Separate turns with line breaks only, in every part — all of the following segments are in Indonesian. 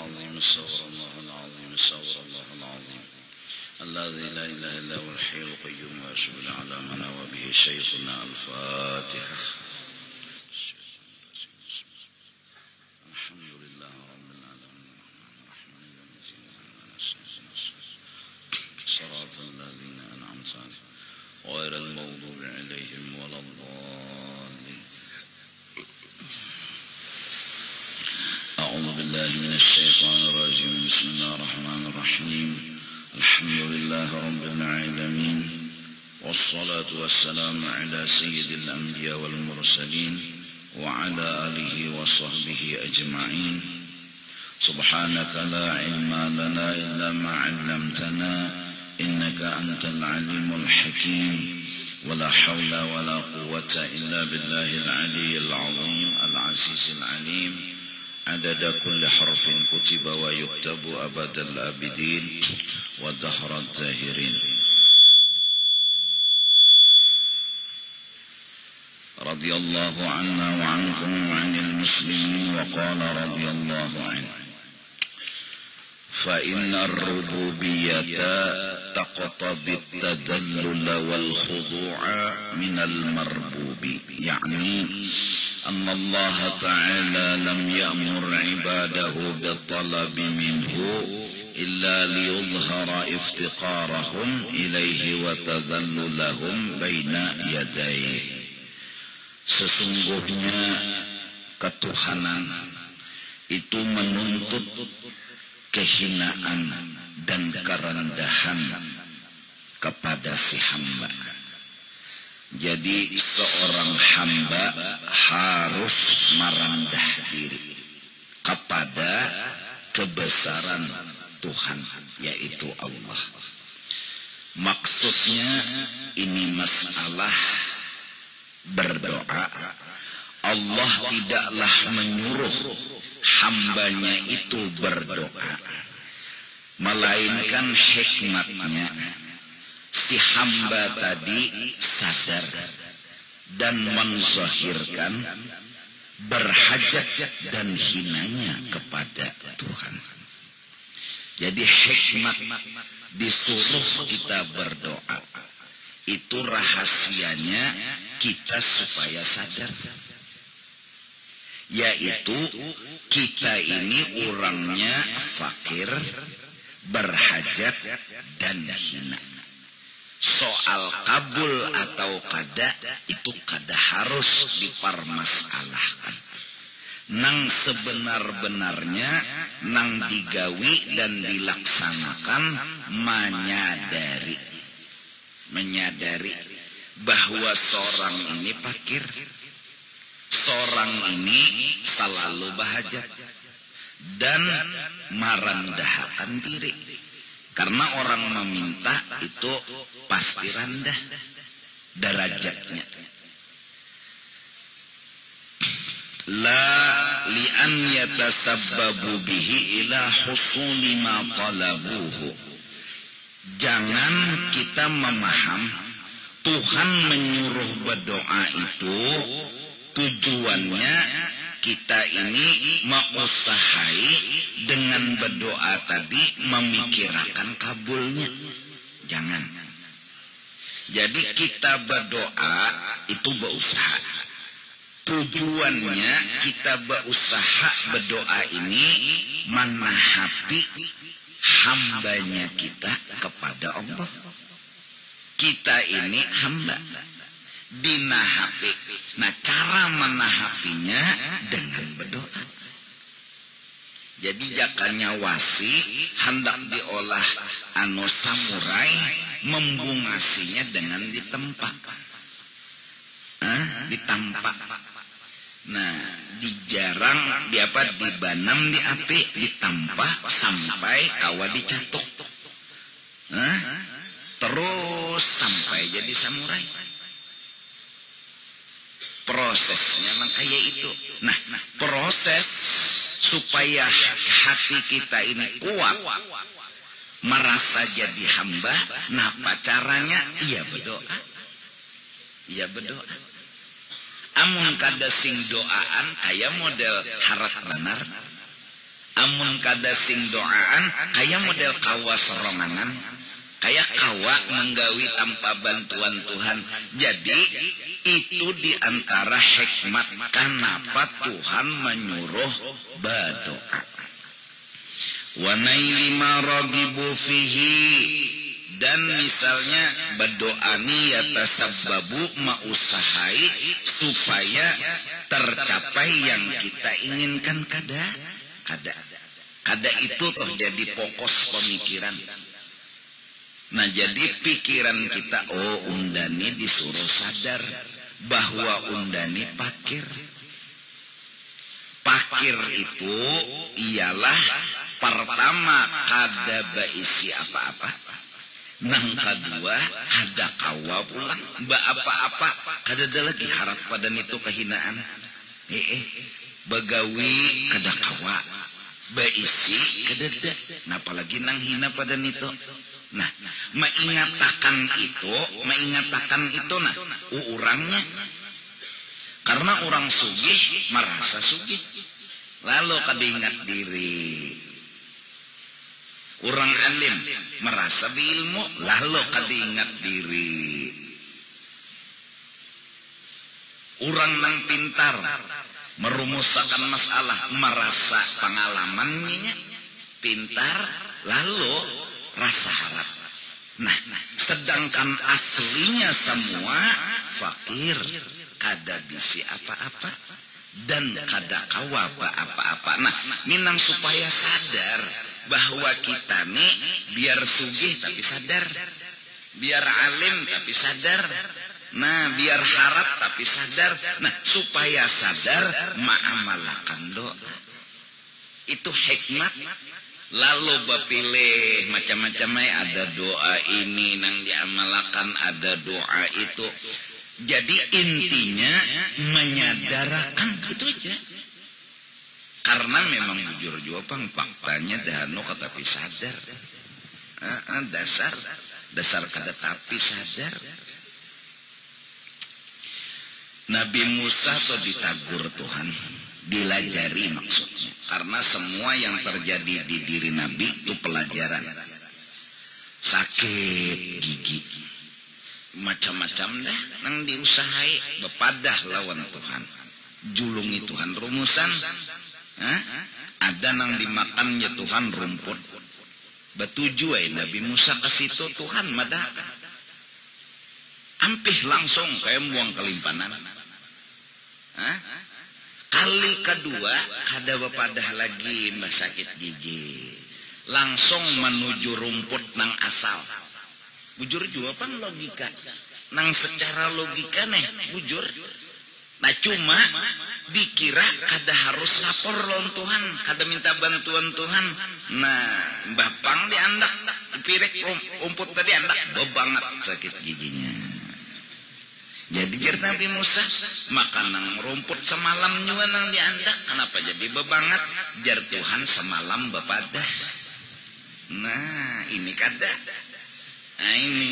العظيم استغفر الله العظيم استغفر الله العظيم الذي لا إله إلا هو الحي القيوم وأشهد على من هو به شيخنا الفاتحة. الحمد لله رب العالمين الرحمن الرحيم صراط الذين أنعمت عليهم غير المغضوب عليهم ولا الضالين. أعوذ بالله من الشيطان الرجيم. بسم الله الرحمن الرحيم. الحمد لله رب العالمين والصلاة والسلام على سيد الأنبياء والمرسلين وعلى آله وصحبه أجمعين. سبحانك لا علم لنا إلا ما علمتنا إنك أنت العليم الحكيم ولا حول ولا قوة إلا بالله العلي العظيم العزيز العليم عدد كل حرف كتب ويكتب أبد الآبدين ودهر الداهرين. رضي الله عنا وعنكم وعن المسلمين. وقال رضي الله عنه فإن الربوبية تقتضي التذلل والخضوع من المربوب، يعني أن الله تعالى لم يأمر عباده بالطلب منه إلا ليظهر افتقارهم إليه وتذللهم بين يديه. Sesungguhnya ketuhanan itu menuntut kehinaan dan kerendahan kepada si hamba. Jadi seorang hamba harus merendah diri kepada kebesaran Tuhan, yaitu Allah. Maksudnya ini masalah berdoa. Allah tidaklah menyuruh hambanya itu berdoa, melainkan hikmatnya si hamba tadi sadar dan menzahirkan berhajat dan hinanya kepada Tuhan. Jadi hikmat disuruh kita berdoa itu rahasianya kita supaya sadar, yaitu kita ini orangnya fakir, berhajat dan hina. Soal kabul atau kada itu kada harus dipermasalahkan. Nang sebenar-benarnya nang digawi dan dilaksanakan menyadari bahwa seorang ini fakir, seorang ini selalu berhajat dan merendahkan diri. Karena orang meminta itu pasti rendah derajatnya. La li'an yatasabbabu bihi ila husuli ma talabuhu. Jangan kita memaham Tuhan menyuruh berdoa itu tujuannya kita ini mengusahai dengan berdoa tadi memikirkan kabulnya. Jangan. Jadi kita berdoa itu berusaha. Tujuannya kita berusaha berdoa ini menahapi hambanya kita kepada Allah. Kita ini hamba dinahapi. Nah, cara menahapinya dengan berdoa. Jadi jakannya wasi hendak diolah samurai membungasinya dengan ditempa. Ditampak. Nah, dijarang dibanam di api, ditampak sampai kawa dicatuk. Terus sampai jadi samurai. Prosesnya memang kayak itu. Nah, proses supaya hati kita ini kuat merasa jadi hamba. Nah, apa caranya? Iya berdoa. Amun kada sing doaan aya model harap benar Amun kada sing doaan kaya model kawa seronganan, kaya kawa menggawi tanpa bantuan Tuhan. Jadi itu diantara hikmat kenapa Tuhan menyuruh berdoa. Wa naili ma ragibu fihi, dan misalnya berdoa ni yatasabbabu mausahai supaya tercapai yang kita inginkan. Kada itu toh jadi pokok pemikiran. Nah jadi pikiran kita, oh undani disuruh sadar bahwa undani pakir. Pakir itu ialah pertama kada baisi apa-apa, nang kedua kada kawa pulang ba apa-apa, kada ada lagi harap pada itu kehinaan. Bagawi kada kawa, baisi kada ada, nah apalagi nang hina pada itu. Nah, mengatakan itu nah orangnya, karena orang sugih merasa sugih lalu kada ingat diri. Orang alim merasa berilmu lalu kada ingat diri. Orang nang pintar merumuskan masalah merasa pengalamannya pintar lalu rasa harap. Nah, sedangkan aslinya semua fakir, kada bisi apa-apa dan kada kawa apa-apa. Nah, minang supaya sadar bahwa kita nih biar sugih tapi sadar, biar alim tapi sadar, nah biar harap tapi sadar. Nah, supaya sadar ma'amalakan doa. Itu hikmat. Lalu bapilih macam-macam, ada doa ini nang diamalkan, ada doa itu. Jadi intinya menyadarkan itu aja. Karena memang jujur juga pang faktanya dahano katapi sadar. Dasar kada tapi sadar. Nabi Musa tuh ditagur Tuhan, dilajari maksudnya. Karena semua yang terjadi di diri Nabi itu pelajaran. Sakit gigi, macam-macam dah nang diusahai bepadah lawan Tuhan, julungi Tuhan. Rumusan ada nang dimakannya Tuhan rumput. Betuju Nabi Musa ke situ, Tuhan madah ampih langsung kayak buang kelimpanan. Kali kedua ada bepadah lagi mbak sakit gigi, langsung menuju rumput nang asal. Bujur juga pang logika, nang secara logika nih bujur. Nah cuma dikira kada harus lapor lawan Tuhan, kada minta bantuan Tuhan. Nah bapang diandak pirek rumput tadi andak banget sakit giginya. Jadi jar Nabi Musa makan nang rumput semalam juga nang diandak, kenapa jadi bebangat? Jar Tuhan semalam bepadah. Nah ini kada. Nah ini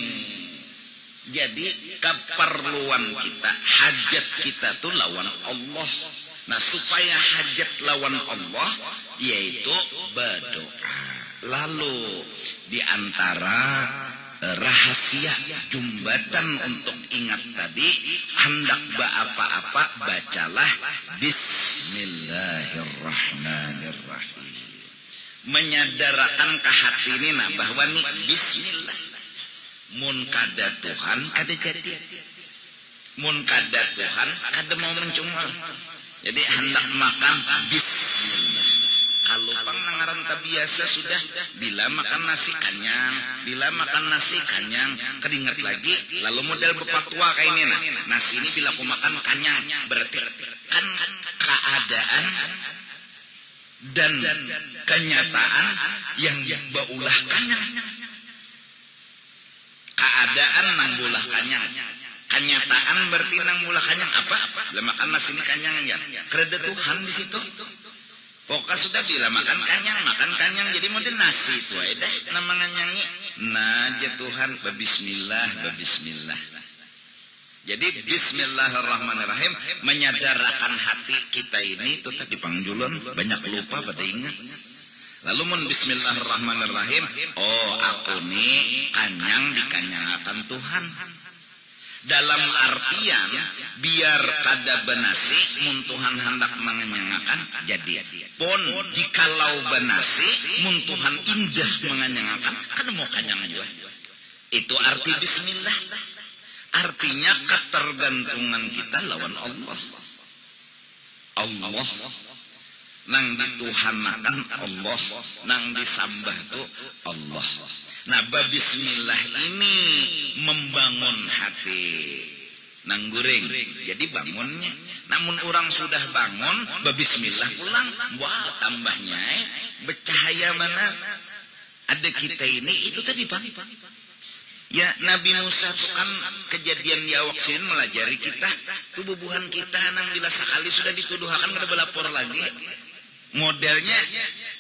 jadi keperluan kita, hajat kita tuh lawan Allah. Nah supaya hajat lawan Allah yaitu berdoa. Lalu diantara rahasia jembatan untuk ingat tadi, hendak apa-apa bacalah Bismillahirrahmanirrahim. Menyadarkan ke hati ini nah bahwa nih Bismillah. Mun kada Tuhan kada jadi, mun kada Tuhan kada mau mencuma. Jadi hendak makan Bismillah. Kalau pang nangaran biasa sudah, bila makan nasi kanyang, bila makan nasi kanyang, keringat lagi, lalu model bepatua kayak ini nah. Nasi ini bila aku makan kanyang, berarti kan keadaan dan kenyataan yang baulah kanyang. Keadaan nang bulah kanyang, kenyataan berarti nang bulah kanyang apa? Bila makan nasi ini kanyang ya, kereda Tuhan di situ. Pokoknya sudah bila makan kanyang jadi model nasi itu dah nama nganyangi. Nah ya Tuhan babismillah. Jadi Bismillahirrahmanirrahim menyadarkan hati kita ini itu tadi pangjulun banyak lupa pada ingat. Lalu mun bismillahirrahmanirrahim, oh aku nih kanyang dikanyangakan Tuhan. Dalam artian biar kada benasi mun Tuhan hendak menganyangakan jadi. Pun jikalau benasi mun Tuhan indah menganyangakan kada mau kanyang juga. Itu arti bismillah. Artinya ketergantungan kita lawan Allah. Allah nang dituhanakan Allah, nang disambah tu Allah. Nah, bismillah ini membangun hati nang guring. Jadi bangunnya. Namun orang sudah bangun, bismillah pulang. Wah, tambahnya bercahaya mana? Ada kita ini itu tadi Pak. Ya Nabi Musa itu kan kejadian di awak sini melajari kita tubuhan kita nang bila sekali sudah dituduhakan kada belapor lagi modelnya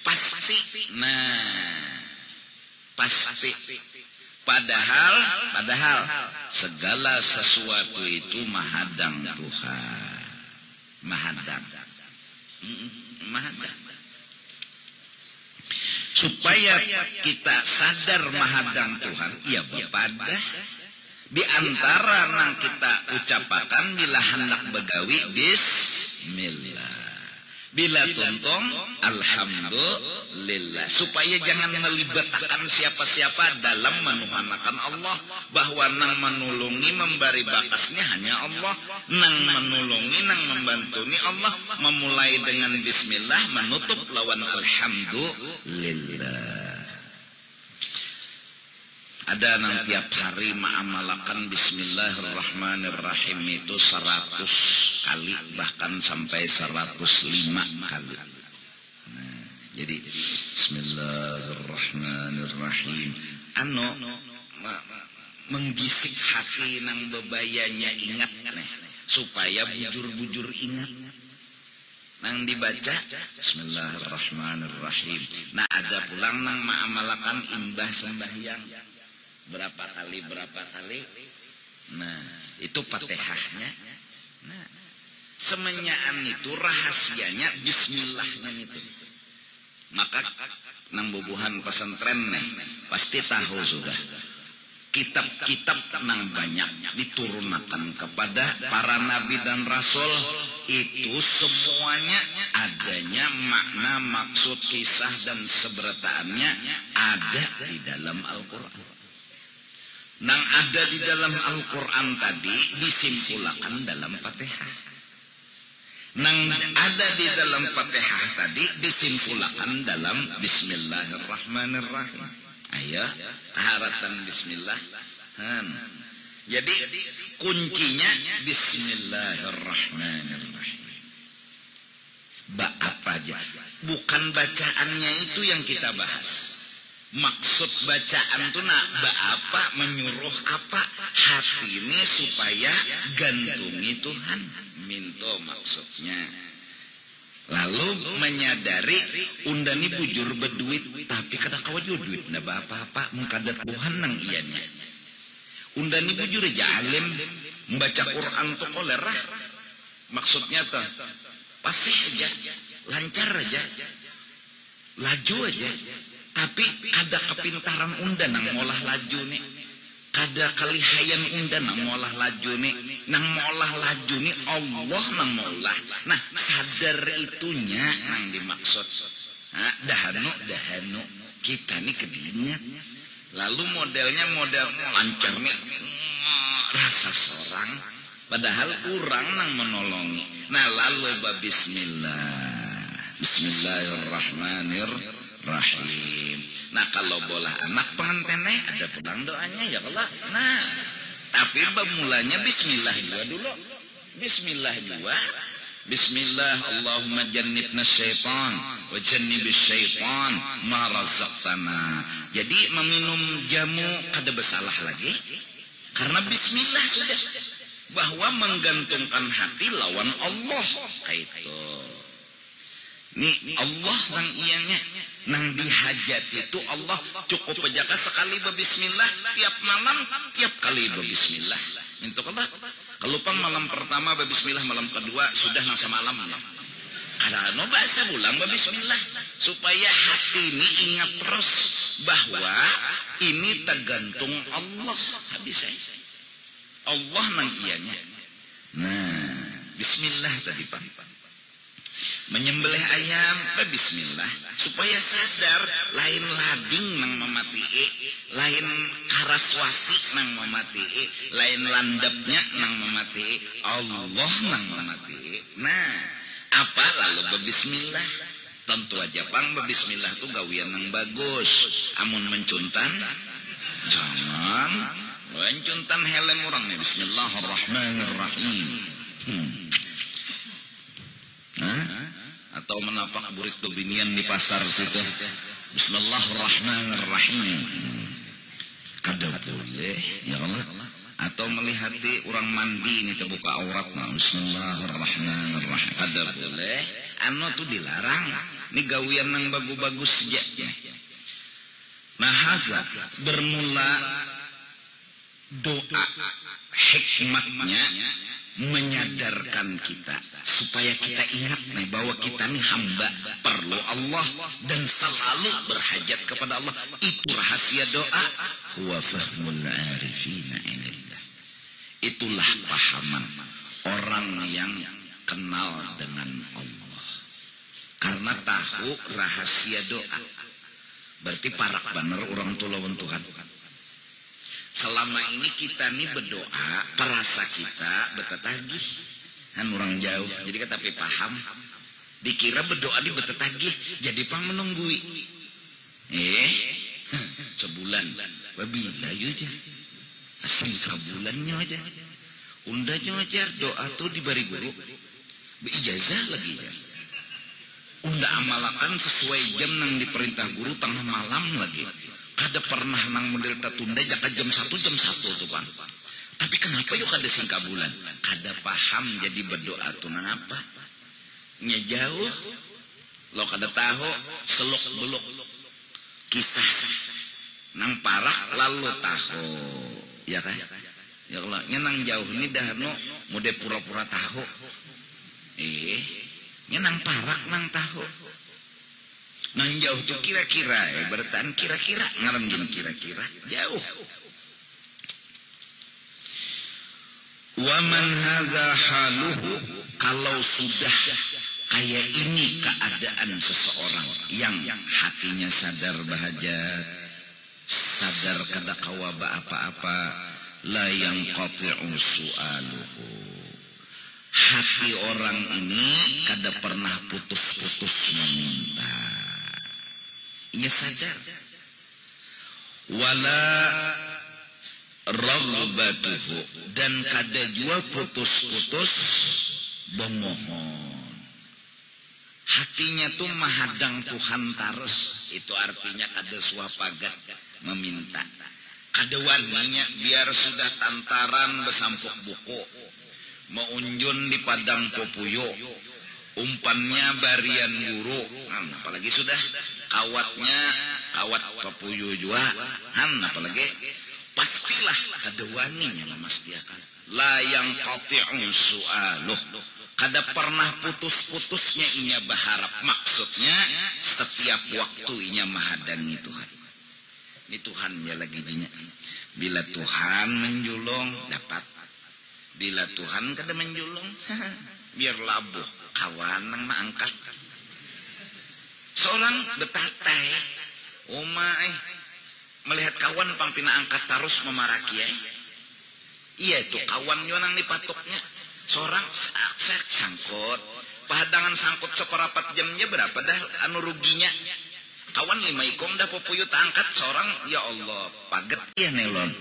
pasti padahal segala sesuatu itu mahadang Tuhan mahadang supaya kita sadar mahadang Tuhan, ya bapada di antara nang kita ucapakan bila hendak begawi bismillah, bila tuntong alhamdulillah, supaya jangan melibatkan siapa-siapa dalam menuhanakan Allah, bahwa nang menulungi memberi bakasnya hanya Allah, nang menulungi nang membantuni Allah, memulai dengan bismillah, menutup lawan alhamdulillah. Ada nang tiap hari mengamalkan bismillahirrahmanirrahim itu 100 kali, bahkan sampai 105 kali. Nah, jadi bismillahirrahmanirrahim menggisik hati nang bebayanya ingat supaya bujur-bujur ingat nang dibaca bismillahirrahmanirrahim. Nah, ada pulang nang mengamalkan imbah sembahyang berapa kali. Nah, itu Fatihahnya. Nah, semenyaan itu rahasianya bismillahnya itu. Maka nang bubuhan pesantren pasti tahu sudah. Kitab-kitab nang banyak diturunkan kepada para nabi dan rasul itu semuanya adanya makna, maksud, kisah dan seberataannya ada di dalam Al-Qur'an. Nang ada di dalam Al-Quran tadi disimpulkan dalam Fatihah. Nang ada di dalam Fatihah tadi disimpulkan dalam bismillahirrahmanirrahim. Ayo, taharatan bismillah. Jadi kuncinya bismillahirrahmanirrahim. Apa aja? Bukan bacaannya itu yang kita bahas. Maksud bacaan itu apa, menyuruh apa hati ini supaya gantungi Tuhan, minto maksudnya. Lalu menyadari undani bujur berduit, tapi kata kawan duit ndak apa-apa, mengkadat Tuhan nang ianya. Undani bujur aja alim, membaca Quran tuh kolerah, maksudnya tuh pasti aja, lancar aja, laju aja. Tapi kada kepintaran unda nang ngolah laju nih, kada kalihayan unda nang ngolah laju nih, nang ngolah laju nih Allah nang ngolah. Nah, sadar itunya nang dimaksud. Nah, dahanu kita nih kedinya. Lalu modelnya model lancar nih, rasa sorang, padahal kurang nang menolongi. Nah, lalu Bismillahirrahmanirrahim. Nah, kalau bolah anak pengantinnya ada pedang doanya ya Allah. Nah, tapi mulanya bismillah juga dulu. Bismillah juga. Bismillah Allahumma jannibna syaitan wa jannibis syaitan ma razaqtana. Jadi meminum jamu kada bersalah lagi karena bismillah sudah, bahwa menggantungkan hati lawan Allah kayak itu. Nih Allah nang ianya nang dihajat itu Allah cukup penjaga sekali berbismillah, tiap malam tiap kali berbismillah. Minta Allah kelupang malam pertama berbismillah, malam kedua sudah nang semalam ya. karena bahasa ulang bismillah supaya hati ini ingat terus bahwa ini tergantung Allah. Habis Allah nang ianya. Nah, bismillah tadi Pak. Menyembelih ayam bismillah supaya sadar lain lading nang mematii, lain karaswasi nang mematii, lain landapnya nang mematii, Allah nang mematii. Nah, apa lalu bismillah? Tentu aja Pang bismillah tuh gawian nang bagus. Amun mencuntan jangan mencuntan helm orang nih. Bismillahirrahmanirrahim. Atau menapak burik dobinian di pasar situ. Bismillahirrahmanirrahim. Kada boleh ya Allah. Atau melihati orang mandi ini terbuka aurat. Bismillahirrahmanirrahim. Kada boleh. Anu tuh dilarang. Ini gawian yang bagus-bagus saja. Nah, haga bermula doa hikmatnya menyadarkan kita supaya kita ingat nih bahwa kita nih hamba perlu Allah dan selalu berhajat kepada Allah. Itu rahasia doa. Huwa fahmul arifina indillah. Itulah pahaman orang yang kenal dengan Allah. Karena tahu rahasia doa. Berarti parak bener orang tulawan Tuhan. Selama ini kita nih berdoa, perasa kita betetagih. Kan orang jauh, jadi kita tapi paham. Dikira berdoa di betetagih, jadi pang menunggui. Sebulan. Babila aja. Asli sebulannya aja. Undanya aja doa tuh diberi guru. Beijazah lagi ya. Unda amalakan sesuai jam nang diperintah guru tengah malam lagi. Kada pernah nang model tertunda jaka jam 1 tuh Bang. Tapi kenapa yuk kada singka bulan? Kada paham jadi berdoa tuh nang apa? Nya jauh. Lo kada tahu seluk beluk kisah nang parah lalu tahu. Ya kan? Ya Allah, nang jauh ini dah no mode pura-pura tahu. Nang parak nang tahu. Nang jauh tuh kira-kira bertahan kira-kira ngaranjin kira-kira jauh. Wa man hadza haluhu, kalau sudah kayak ini keadaan seseorang yang hatinya sadar bahagia, sadar kada kawaba apa-apa, la yang qati'u su'aluhu. Hati orang ini kada pernah putus-putus meminta. Ia sadar. Wala raghbatuhu, dan kada jua putus-putus memohon. Hatinya tuh mahadang Tuhan terus. Itu artinya kada suapagat meminta. Kada waninya biar sudah tantaran besampuk buku. Meunjun di padang popuyo, umpannya barian guru, apalagi sudah kawat popuyo juga, apalagi pastilah kadewaninya memastiakan. La yang qati'u su'aluh, kada pernah putus-putusnya inya berharap. Maksudnya setiap waktu inya mahadangi Tuhan. Ini Tuhan ya lagi dinya. Bila Tuhan menjulung dapat. Bila Tuhan kada menjulung, biar labuh kawan nang maangkat. Seorang betatai, melihat kawan pampina angkat terus memaraki Iya itu kawan yo nang dipatoknya. Seorang sak sangkut, padangan sangkut seperapat jamnya berapa dah anu ruginya? Kawan 5 ikong dah popuyo tangkat seorang, ya Allah, paget ya nelon.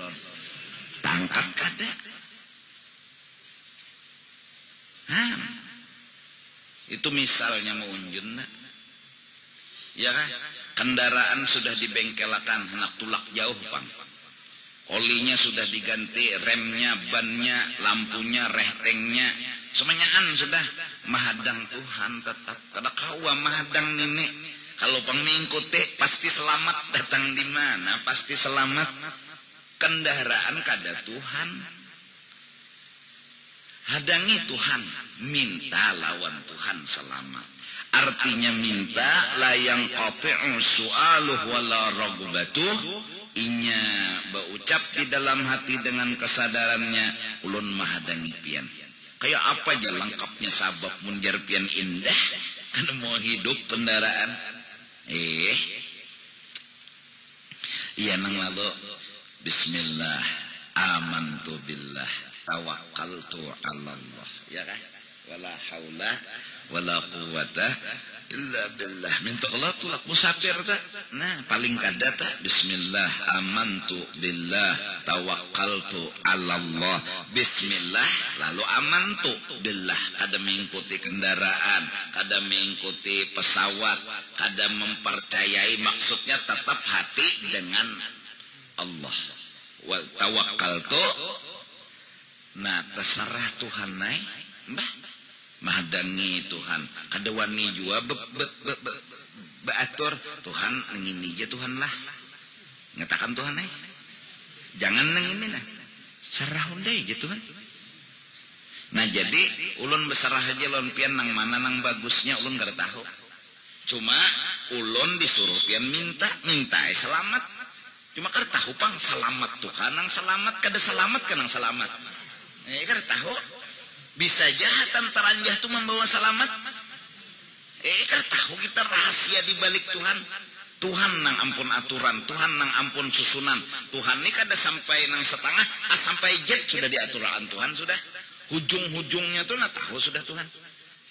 Tangkat kada. Itu misalnya mau unjun ya kan, kendaraan sudah dibengkelakan hendak tulak jauh Bang, olinya sudah diganti, remnya, bannya, lampunya, rehtengnya semuanya sudah mahadang Tuhan tetap kada kawa mahadang nini. Kalau pengikuti pasti selamat, datang di mana pasti selamat. Kendaraan kada Tuhan hadangi Tuhan, minta lawan Tuhan selamat. Artinya minta layang qati'u su'aluh wala ragbatuh, inya berucap di dalam hati dengan kesadarannya ulun mahadangi pian. Kayak apa aja lengkapnya sabab munjar pian indah kan mau hidup kendaraan. Iya nang lalu bismillah amantu billah tawakkaltu ala Allah, ya kan? Wala haula wala quwata illa billah. Minta Allah tulak musafir tak? Nah paling kada tak? Bismillah amantu billah tawakkaltu ala Allah. Bismillah lalu amantu billah. Kada mengikuti kendaraan, kada mengikuti pesawat, kada mempercayai, maksudnya tetap hati dengan Allah. Wa tawakkaltu. Nah terserah Tuhan naik mbah mahadangi Tuhan kada wani jua beatur Tuhan ngini aja Tuhan lah ngatakan Tuhan jangan ngini nah sarah undai aja Tuhan. Nah jadi ulun besarah aja ulun pian nang mana nang bagusnya ulun kada tahu, cuma ulun disuruh pian minta selamat, cuma kada tahu pang selamat Tuhan nang selamat kada selamat kan nang selamat kada tahu. Bisa jahatan teranjah itu membawa selamat. Kada tahu kita rahasia di balik Tuhan. Tuhan nang ampun aturan, Tuhan nang ampun susunan. Tuhan ini kada sampai nang setengah, sampai jet sudah diaturan Tuhan sudah. Hujung-hujungnya tuh nak tahu sudah Tuhan.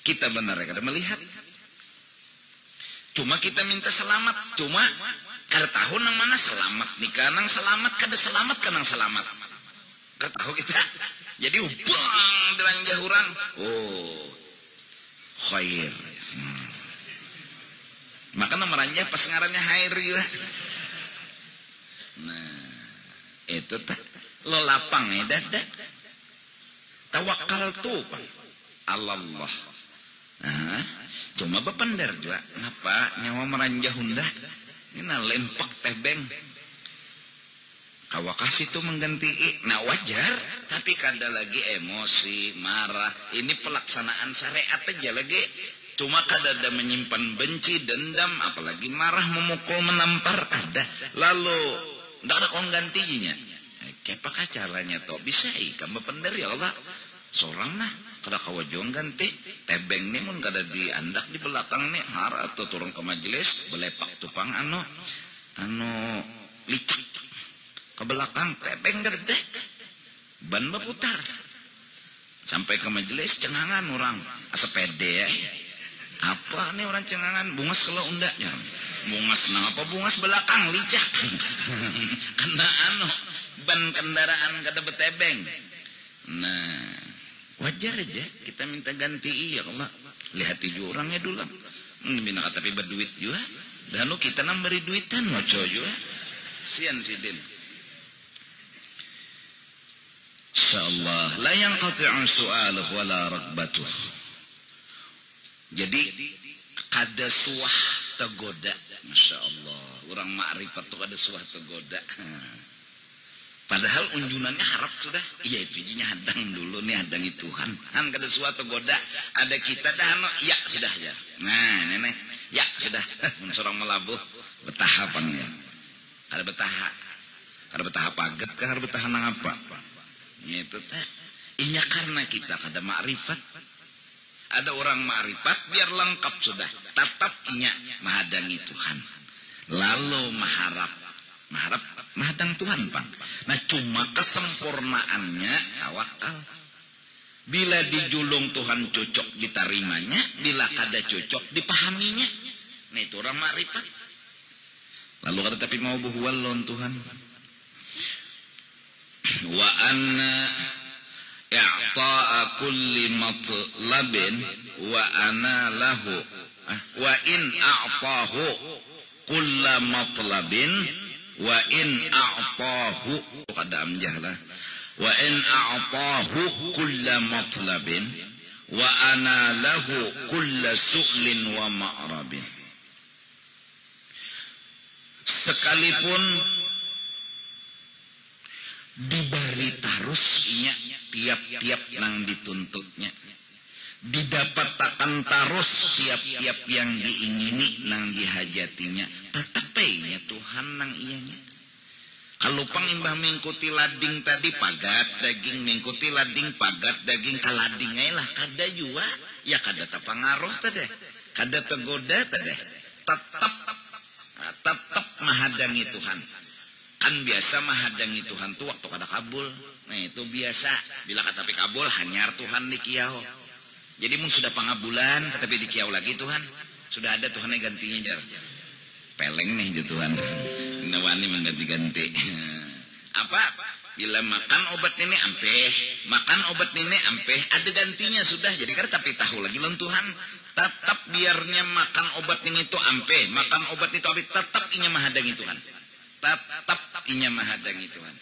Kita benar kada melihat. Cuma kita minta selamat, cuma kada tahu nang mana selamat nikah nang selamat kada selamat kan nang selamat. Kada tahu kita. Jadi ubang dengan jahurang. Oh, khair. Maka meranjah pas ngarannya khair juga. Nah, itu tak lo lapang ya dadah. Tawakal tuh Pak Allah. Nah, cuma bepender juga. Kenapa nyawa meranjah hundah? Ini lempak tebeng. Kawakasi itu mengganti nah wajar, tapi kada lagi emosi marah. Ini pelaksanaan syariat aja lagi, cuma kada ada menyimpan benci dendam apalagi marah memukul menampar ada. Lalu ndak ada kong gantinya. Kepakah caranya toh bisa kamu bener ya Allah seorang nah kada kawajong ganti tebeng nih mun kada diandak di belakang nih harap atau turun ke majelis belepak tupang anu licak ke belakang tebeng gede ban berputar sampai ke majelis cengangan orang asa pede ya. Apa nih orang cengangan bungas kalau undaknya bungas nah apa bungas belakang licak kena ban kendaraan kada betebeng. Nah wajar aja kita minta ganti ya Allah lihat tujuh orangnya dulu bina tapi berduit juga dan kita nambari duitan ngoco juga sian sidin. Insyaallah la yanqati'u su'aluhu wala ragbatuh. Jadi kada suah tergoda, masyaallah. Orang makrifat tuh kada suah tergoda. Padahal unjunannya harap sudah. Iya itu jinya hadang dulu nih hadangi Tuhan. Han kada suah tergoda. Ada kita dah ya sudah aja. Nah, nenek ya sudah. Seorang melabuh betahapan ya. Kada betah. Kada betah paget, kada betah nang apa? Itu teh inya karena kita kada makrifat. Ada orang makrifat biar lengkap sudah tetap inya mahadangi Tuhan lalu mahadang Tuhan Pak. Nah cuma kesempurnaannya tawakal. Bila dijulung Tuhan cocok ditarimanya, bila kada cocok dipahaminya. Nah itu orang makrifat. Lalu kata tapi mau buhuwalon Tuhan wa anna i'ta'a kulli matlabin wa ana lahu wa in a'tahu kulla matlabin wa in a'tahu kada amjahlah wa in a'tahu kulla matlabin wa ana lahu kulla su'lin wa ma'rabin. Sekalipun dibari tarusnya tiap-tiap nang dituntutnya, didapat akan tarus siap-siap yang diingini nang dihajatinya tetepenya Tuhan nang iyanya. Kalau pangimbah mengikuti lading tadi pagat daging mengikuti lading pagat daging kalading lah kada jua ya kada terpengaruh tadi kada tergoda tadi tetap mahadangi Tuhan. Kan biasa mahadangi Tuhan tuh waktu kada kabul. Nah itu biasa bila katapi kabul hanyar Tuhan di kiau. Jadi mun sudah pangabulan tetapi di kiau lagi Tuhan sudah ada Tuhan yang gantinya jar. Peleng nih Tuhan. Nawani mengganti-ganti. Apa? Bila makan obat ini ampeh, makan obat ini ampeh, ada gantinya sudah. Jadi kan tapi tahu lagi lon Tuhan. Tetap biarnya makan obat ini itu ampeh, makan obat itu ampeh, tetap inya mahadangi Tuhan. Tetap inya mahadangi Tuhan.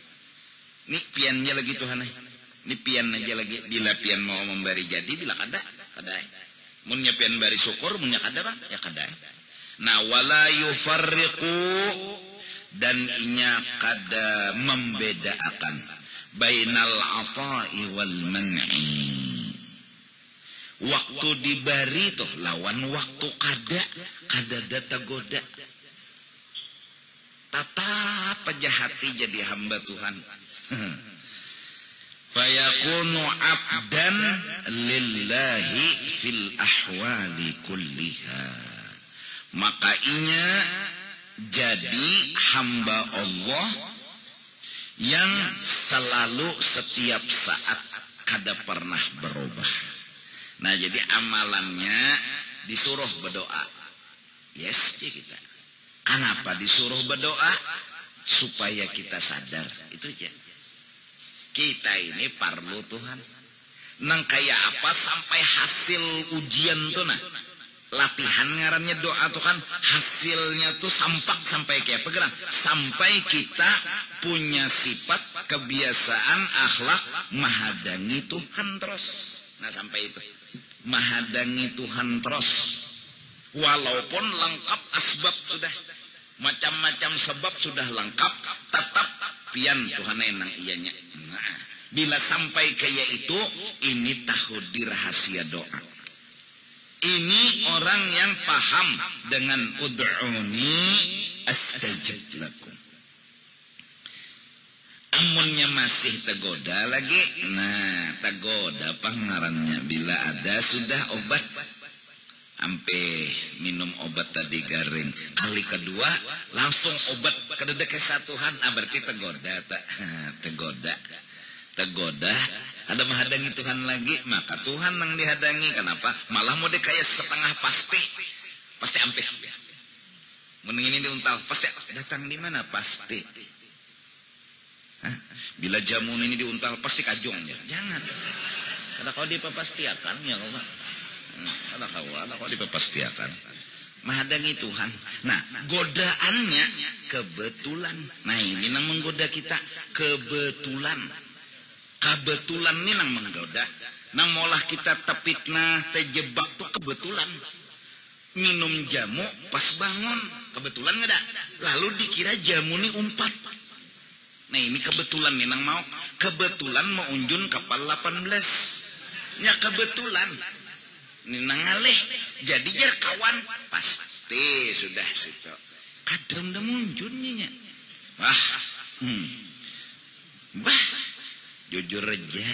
Ini piannya lagi Tuhan. Ini pian aja lagi. Bila pian mau memberi jadi, bila kada. Munnya pian bari syukur, munnya kada bang, ya kada. Nah wala yufarriqu dan inya kada membedakan bainal ata'i wal man'i. Waktu dibari tuh lawan waktu kada data goda. Tatap aja hati jadi hamba Tuhan. Fayakunu abdan lillahi fil ahwali kulliha. Maka inya jadi hamba Allah yang selalu setiap saat kada pernah berubah. Nah jadi amalannya disuruh berdoa. Yes kita. Kenapa disuruh berdoa? Supaya kita sadar. Itu aja. Kita ini parlu Tuhan. Nang kayak apa sampai hasil ujian tuh nah. Latihan ngarannya doa tuh kan hasilnya tuh sampai kayak apa geran? Sampai kita punya sifat kebiasaan akhlak mahadangi Tuhan terus. Nah sampai itu mahadangi Tuhan terus. Walaupun lengkap asbab sudah macam-macam sebab sudah lengkap tetap pian Tuhan enang iyanya. Nah, bila sampai kayak itu ini tahu di rahasia doa. Ini orang yang paham dengan ud'uni astajib lakum. Amunnya masih tergoda lagi, nah tergoda pangarannya bila ada sudah obat. Ampe minum obat tadi garing. Kali kedua langsung obat kededek kesatuan. Berarti tergoda tak? Tergoda. Ada menghadangi Tuhan lagi, maka Tuhan yang dihadangi. Kenapa? Malah mau kayak setengah pasti ampe. Mending ini diuntal, pasti datang di mana pasti. Hah? Bila jamun ini diuntal pasti kajong ya. Jangan. Karena kalau dipastiakan ya kok. Ada kau dipastiakan. Menghadangi Tuhan. Nah, godaannya kebetulan. Nah, ini yang menggoda kita kebetulan. Kebetulan ini nang menggoda, nang molah kita tepitnah terjebak tuh kebetulan. Minum jamu pas bangun, kebetulan nggak ada. Lalu dikira jamu ini umpat. Nah ini kebetulan nih nang mau. Kebetulan mau unjun kapal 18. Ya kebetulan. Ini nang ngalih. Jadi jar kawan pasti sudah situ. Kadang dah munjunnya. Wah. Jujur aja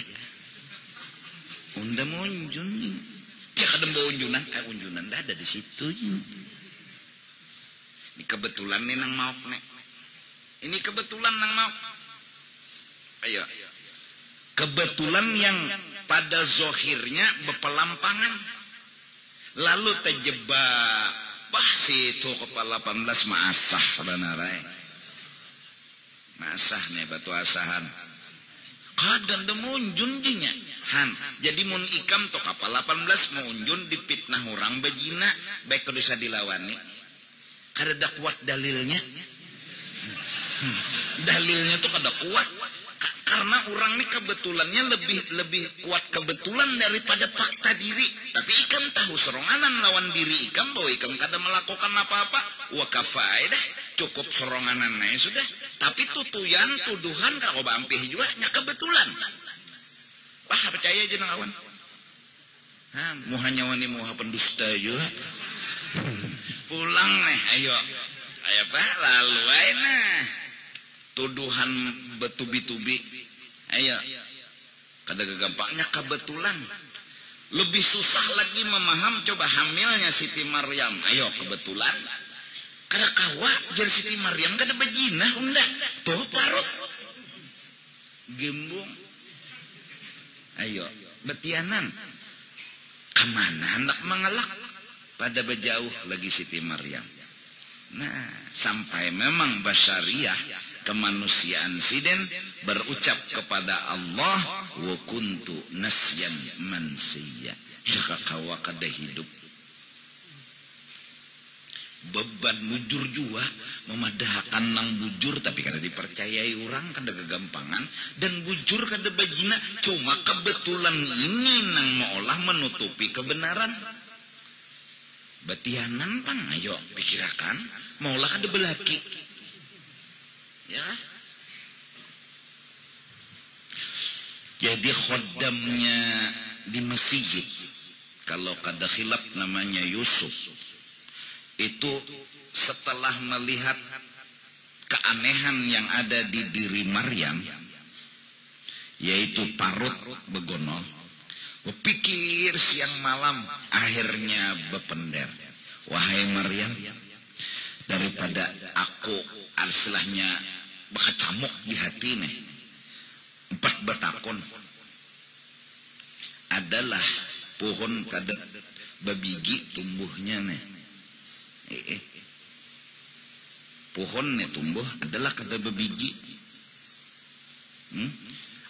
unda mau unjun dia kadang bawa unjunan dah ada di situ ini kebetulan nih nang mau nek ini kebetulan nang mau ayo kebetulan yang pada zohirnya berpelampangan lalu terjebak wah situ kepala 18 maasah sebenarnya maasah nih batu asahan kadang ada munjun jinya han jadi mun ikam to kapal 18 munjun dipitnah orang bajina baik bisa dilawani kada ada kuat dalilnya dalilnya tuh kada kuat karena orang ini kebetulannya lebih kuat kebetulan daripada fakta diri tapi ikam tahu seronganan lawan diri ikam bahwa ikam kada melakukan apa-apa wa kafai dah cukup seronganan naik sudah tapi tuduhan kalau bampih juga nya kebetulan wah percaya aja kawan Muhanya wani muha pendusta juga. Pulang nih, ayo Pak, lalu ayo tuduhan betubi-tubi, ayo. Kada gampangnya kebetulan. Lebih susah lagi memaham coba hamilnya Siti Maryam. Ayo kebetulan. Kada kawa jadi Siti Maryam kada bajinah unda. Tuh parut. Gembung. Ayo, betianan. Kemana hendak mengelak? Pada berjauh lagi Siti Maryam. Nah, sampai memang basyariah kemanusiaan siden berucap kepada Allah, wa kuntu nasyan mansiya. Jaka kawa kada hidup. Beban bujur jua memadahkan nang bujur tapi kada dipercayai orang kada kegampangan dan bujur kada bajina cuma kebetulan ini nang maolah menutupi kebenaran. Batianan pang ayo pikirakan maulah kada belaki. Ya. Jadi khodamnya di masjid kalau kada khilaf namanya Yusuf itu setelah melihat keanehan yang ada di diri Maryam yaitu parut begonol berpikir siang malam akhirnya bepender, wahai Maryam, daripada aku arselahnya bakacamuk di hati nih 4 betakon adalah pohon kada babigi tumbuhnya nih pohon nih tumbuh adalah kada babigi.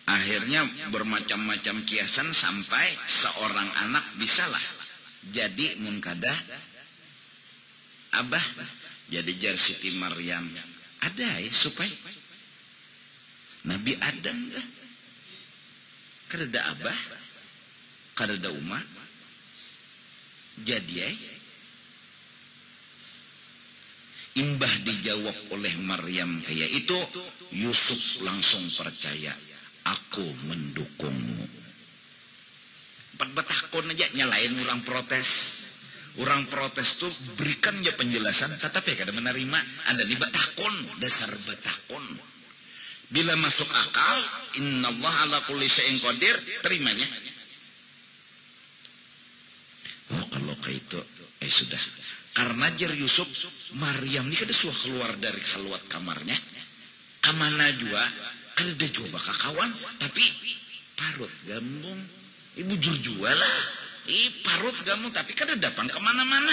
Akhirnya bermacam-macam kiasan sampai seorang anak bisalah jadi mun kada abah jadi jar Siti Maryam ada ya supaya Nabi Adam dah kada ada abah kada ada umat jadi imbah dijawab oleh Maryam kayak itu Yusuf langsung percaya, aku mendukungmu. 4 betakon aja nyalain orang protes. Orang protes tuh berikan aja penjelasan tetapi kada menerima. Anda di betakon, dasar betakon. Bila masuk akal, innallaha ala kulli syai'in qadir, terimanya. Oh kalau kayak itu sudah. Karena jar Yusuf, Maryam ini kada suah keluar dari halwat kamarnya. Kamana jua, kada jua bakal kawan, tapi parut gambung. Ibu jujua lah. Parut gamu tapi kada datang kemana-mana.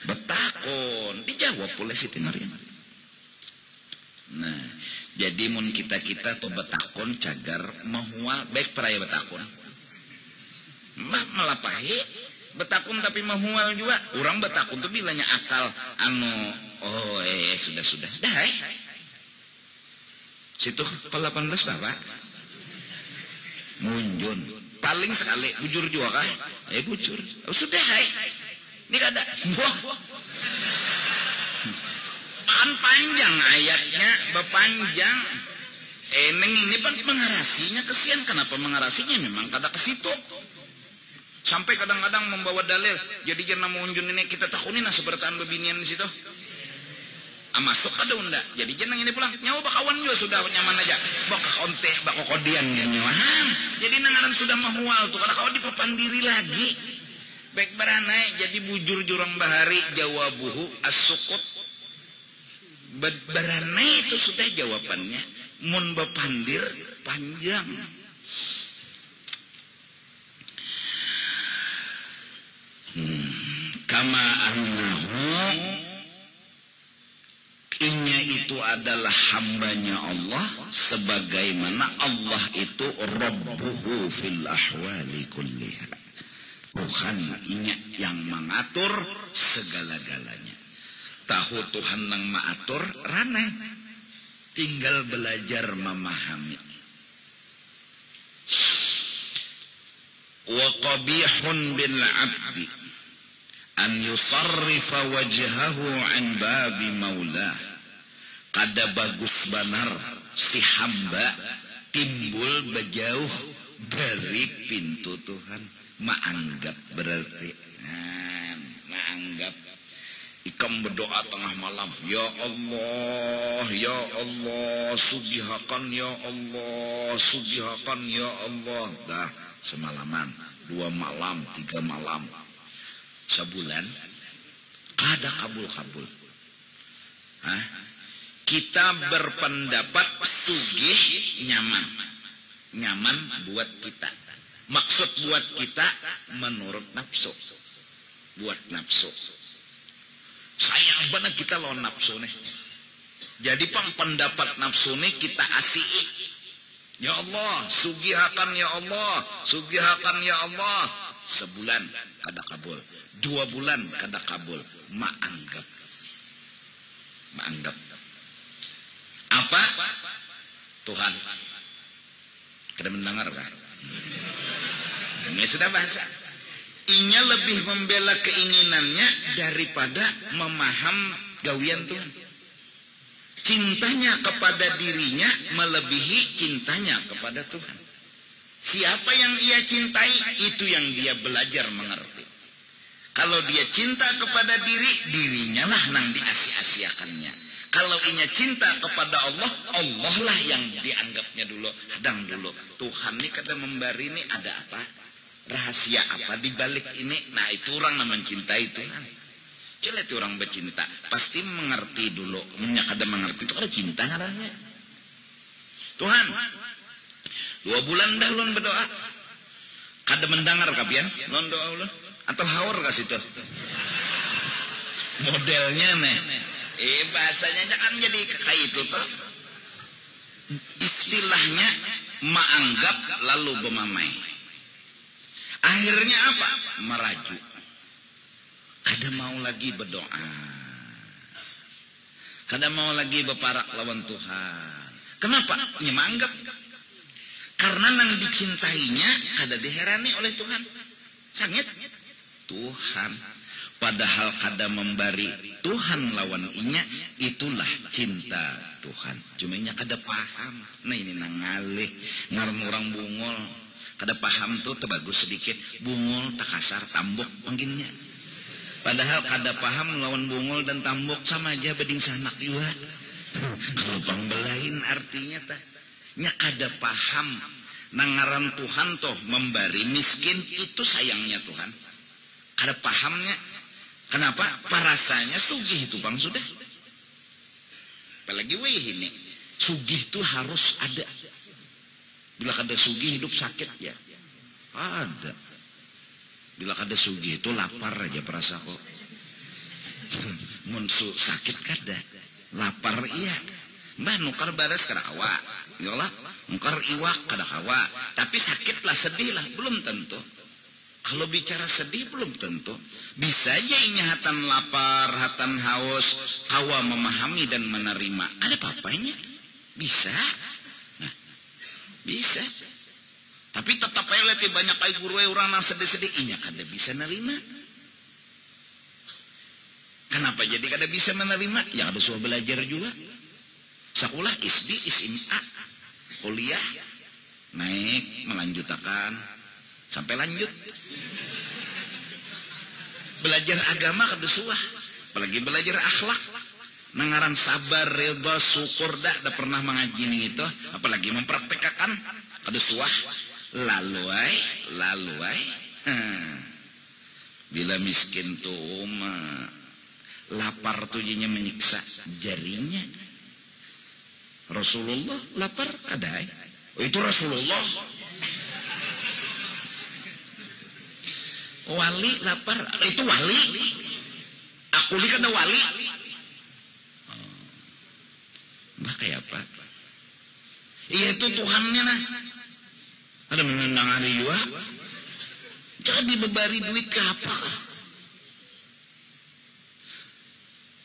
Betakon dijawab oleh Siti Maryam. Nah, jadi mun kita tuh betakon cagar mahual baik peraya betakon. Melapahi betakon tapi mahual juga. Orang betakon tuh bilanya akal sudah. Dah. Situ ke 18 Bapak. Munjun. Paling sekali bujur juga kah? Bujur. Sudah ini kada. Kan panjang ayatnya, bepanjang. Neng ini pan mengarasinya kesian. Kenapa mengarasinya? Memang kada ke situ. Sampai kadang-kadang membawa dalil. Jadi jangan munjun ini kita takunin sebertaan bebinian di situ. Masuk kada unda. Jadi jenang ini pulang nyawa bakawan juga sudah nyaman aja. Baka konte, baka kodian nyawahan. Jadi nangaran sudah mahual tuh. Kada kau dipapandiri lagi. Baik beranai jadi bujur jurang bahari jawabuhu as-sukut. Beranai itu sudah jawabannya. Mun bepandir panjang. Kama annahu inya itu adalah hambanya Allah sebagaimana Allah itu Rabbuhu fil ahwali kulliha. Tuhan inya yang mengatur segala-galanya. Tahu Tuhan yang mengatur raneh. Tinggal belajar memahami. Wa qabihun bil abdi an yusarrifa wajhahu an babi maulah. Kada bagus benar si hamba timbul berjauh dari pintu Tuhan. Maanggap berarti maanggap ikam berdoa tengah malam, ya Allah subihakan ya Allah subihakan ya Allah, dah semalaman, 2 malam 3 malam, sebulan kada kabul. Kita berpendapat sugih nyaman buat kita. Maksud buat kita menurut nafsu. Buat nafsu. Sayang banget kita lawan nafsu nih. Jadi pendapat nafsu nih kita asii. Ya Allah, sugihakan ya Allah, sugihakan ya Allah. Sebulan kada kabul, 2 bulan kada kabul. Maanggap. Apa? Tuhan. Kada mendengar kan? Ini sudah bahasa. Inya lebih membela keinginannya daripada memaham gawian Tuhan. Cintanya kepada dirinya melebihi cintanya kepada Tuhan. Siapa yang ia cintai, itu yang dia belajar mengerti. Kalau dia cinta kepada dirinya lah nang diasi-asiakannya. Kalau inya cinta kepada Allah, Allah lah yang dianggapnya dulu. Hadang dulu, Tuhan ini kada memberi ini ada apa? Rahasia apa di balik ini? Nah itu orang yang mencintai Tuhan. Coba itu orang bercinta, pasti mengerti dulu. Kada mengerti itu ada cinta ngarannya. Tuhan, 2 bulan dah ulun berdoa. Kada mendengar kapian, ulun doa ulun. Atau haur kah situ? Modelnya nih. Bahasanya jangan jadi kayak itu toh. Istilahnya maanggap lalu bermamai. Akhirnya apa? Merajuk. Kada mau lagi berdoa. Kada mau lagi berparak lawan Tuhan. Kenapa? Ini menganggap. Karena nang dicintainya kada diherani oleh Tuhan. Sangit Tuhan. Padahal kada memberi Tuhan lawan inya, itulah cinta Tuhan. Cuma inya kada paham. Nah ini nang ngalih ngaran orang bungol. Kada paham tuh terbagus sedikit. Bungol tak kasar tambok panggilnya. Padahal kada paham lawan bungol dan tambok sama aja beding sanak juga. Kalau pangbelain artinya tak. Nya kada paham. Nangaran Tuhan toh memberi miskin itu sayangnya Tuhan. Kada pahamnya. Kenapa? Parasanya sugih itu bang sudah. Apalagi weh ini. Sugih itu harus ada. Bila kada sugih hidup sakit ya. Ada. Bila kada sugih itu lapar aja perasa kok. Munsu sakit kada. Lapar iya. Mbah nukar baras kada kawa. Yalah. Nukar iwak kada kawa. Tapi sakit lah sedih lah. Belum tentu. Kalau bicara sedih belum tentu. Bisa aja ini hatan lapar, hatan haus. Kawa memahami dan menerima. Ada apa-apanya? Bisa. Nah. Bisa. Tapi tetap aja lihat banyak ay guru orang yang sedih-sedih. Inya kada bisa nerima. Kenapa jadi kada bisa menerima? Ya ada suah belajar juga. Sekolah SD, SMA, kuliah, naik, melanjutkan, sampai lanjut. Belajar agama kada suah. Apalagi belajar akhlak. Nangaran sabar, ridha, syukur dah pernah mengaji nih itu, apalagi mempraktekkan kada suah. Lalu ay. Bila miskin tuh lapar tuh jadinya menyiksa jarinya. Rasulullah lapar kada ay. Oh itu Rasulullah. Wali lapar itu wali. Aku li kada wali. Mbah kayak apa? Iya itu Tuhannya nah. Ada menendang hari juga. Jadi bebari duit ke apa?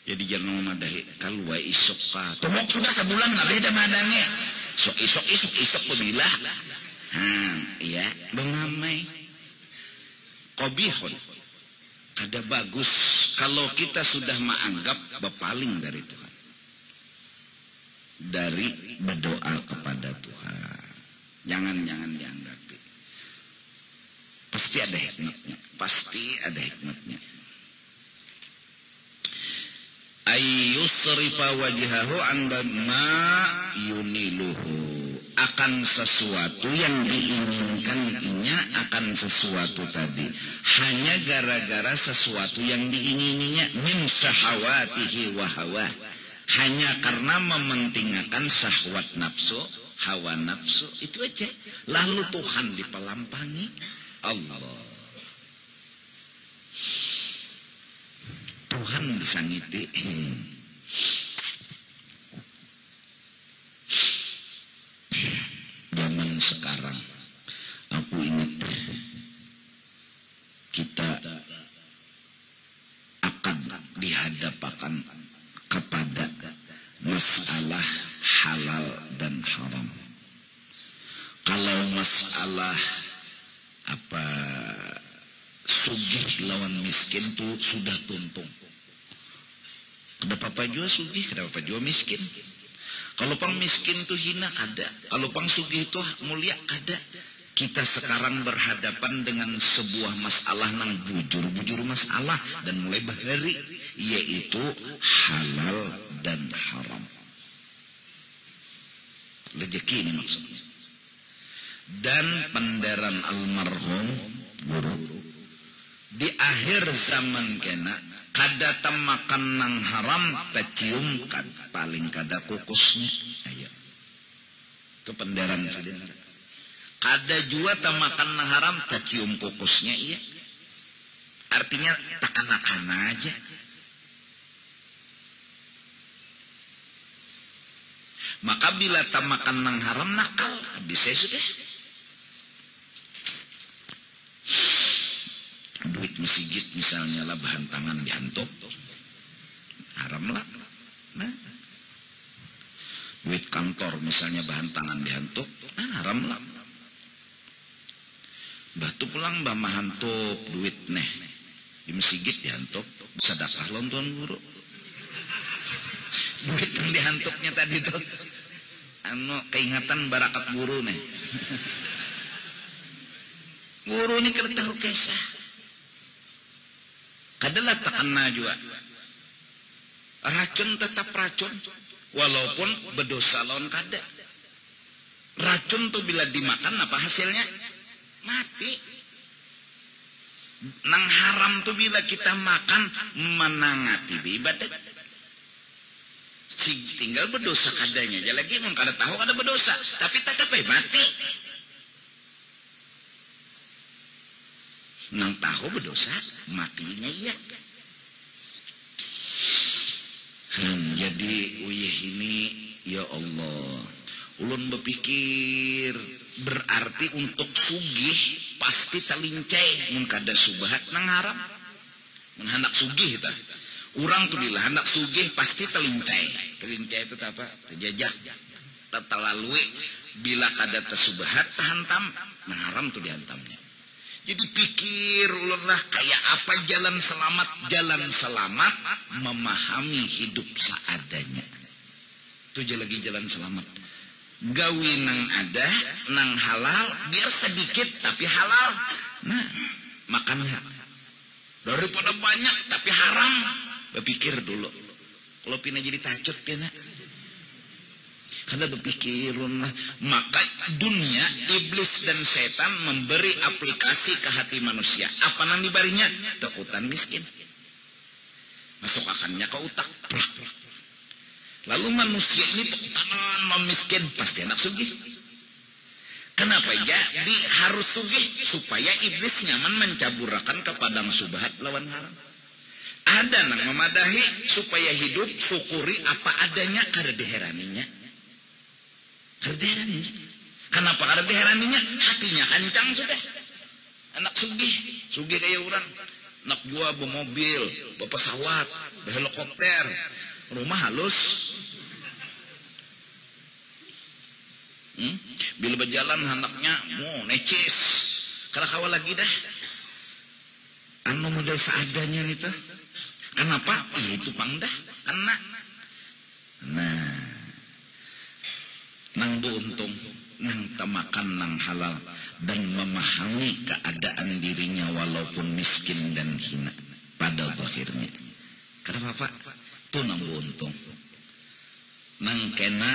Jadi jangan memadahi. Kalau wa isok ka. Tumok sudah sebulan nggak beda madangnya. Sok isok pebila. Iya. Bengamai. Qobihun. Kada bagus. Kalau kita sudah menganggap berpaling dari Tuhan. Dari berdoa kepada Tuhan. Jangan dianggapi. Pasti ada ada hikmatnya, pasti ada hikmatnya. Ayyusrifa wajhahu an ma yuniluhu, akan sesuatu yang diinginkannya, akan sesuatu tadi hanya gara-gara sesuatu yang diingininya, min syahawatihi wa hawa, hanya karena mementingkan syahwat nafsu, hawa nafsu, itu aja. Lalu Tuhan dipelampangi Allah, Tuhan disangiti. Zaman sekarang aku ingat kita akan dihadapkan kepada masalah halal dan haram. Kalau masalah apa sugih lawan miskin tuh sudah tuntung. Kenapa Pak Jua sugih, kenapa Pak Jua miskin? Kalau pang miskin tuh hina ada, kalau pang sugih tuh mulia ada. Kita sekarang berhadapan dengan sebuah masalah nang bujur-bujur masalah dan mulai bahari, yaitu halal dan haram. Rezeki ini maksudnya. Dan penderan almarhum guru di akhir zaman kena kada makan nang haram tercium paling kada kukusnya. Ayo, itu penderan sedih. Kada jua makan nang haram tercium kukusnya, iya. Artinya takan-takan aja. Maka bila makan nang haram nakal, bisa sudah. Duit mesigit misalnya lah, bahan tangan dihantuk, haram lah. Nah, duit kantor misalnya bahan tangan dihantuk, haram lah. Batu pulang bah mahantuk duit neh di mesigit dihantuk, sedekah lon tuan guru. Duit yang dihantuknya tadi tuh, keingatan barakat guru nih. Guru ini kada tahu kisah. Kadalah takana juga. Racun tetap racun, walaupun berdosa lawan kada. Racun tuh bila dimakan apa hasilnya? Mati. Nang haram tuh bila kita makan menangati ibadat. Tinggal berdosa kadanya aja lagi, mun kada tahu kada berdosa, tapi tetap mati. Nang tahu berdosa, matinya iya. Jadi uyeh ini, ya Allah, ulun berpikir berarti untuk sugih pasti talincai, mun kada subhat nang haram. Mun hendak sugih ta, urang tuh bila hendak sugih pasti talincai. Talincai itu apa? Terjajah, terlalui. Bila kada tersubhat tahantam, nang haram tuh dihantamnya. Jadi pikir ulunlah kayak apa jalan selamat? Jalan selamat memahami hidup seadanya. Itu lagi jalan selamat. Gawi nang ada, nang halal, biar sedikit tapi halal. Nah, makanlah. Daripada banyak tapi haram, berpikir dulu. Kalau pina jadi tacut kena. Karena berpikirun lah. Maka dunia, iblis dan setan memberi aplikasi ke hati manusia. Apa nang dibarinya? Takutan miskin. Masuk akannya ke otak. Lalu manusia ini takutan memiskin, pasti anak sugih. Kenapa ya? Jadi harus sugih supaya iblis nyaman mencaburakan ke padang subhat lawan haram. Ada nang memadahi supaya hidup syukuri apa adanya, kada diheraninya. Kerdeheraninya. Kenapa kada diheraninya? Hatinya kancang sudah. Anak sugih kayak orang. Anak gua bermobil, berpesawat, berhelikopter, rumah halus. Bila berjalan anaknya mau necis. Kalau kawal lagi dah. Anu model seadanya nih tuh. Kenapa? Iya itu pangdah. Kena. Nah. Nang untung, nang mengutamakan nang halal dan memahami keadaan dirinya walaupun miskin dan hina pada zahirnya. Kenapa Pak? Itu nang untung. Nang kena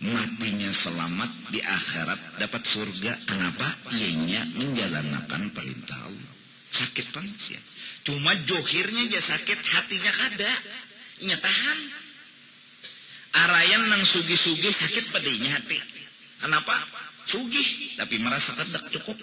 matinya selamat di akhirat dapat surga. Kenapa? Ianya menjalankan perintah Allah. Sakit pangsia. Cuma johirnya dia sakit, hatinya kada. Inya tahan. Arayan nang sugi-sugi sakit padanya hati. Kenapa? Sugih tapi merasa kada cukup.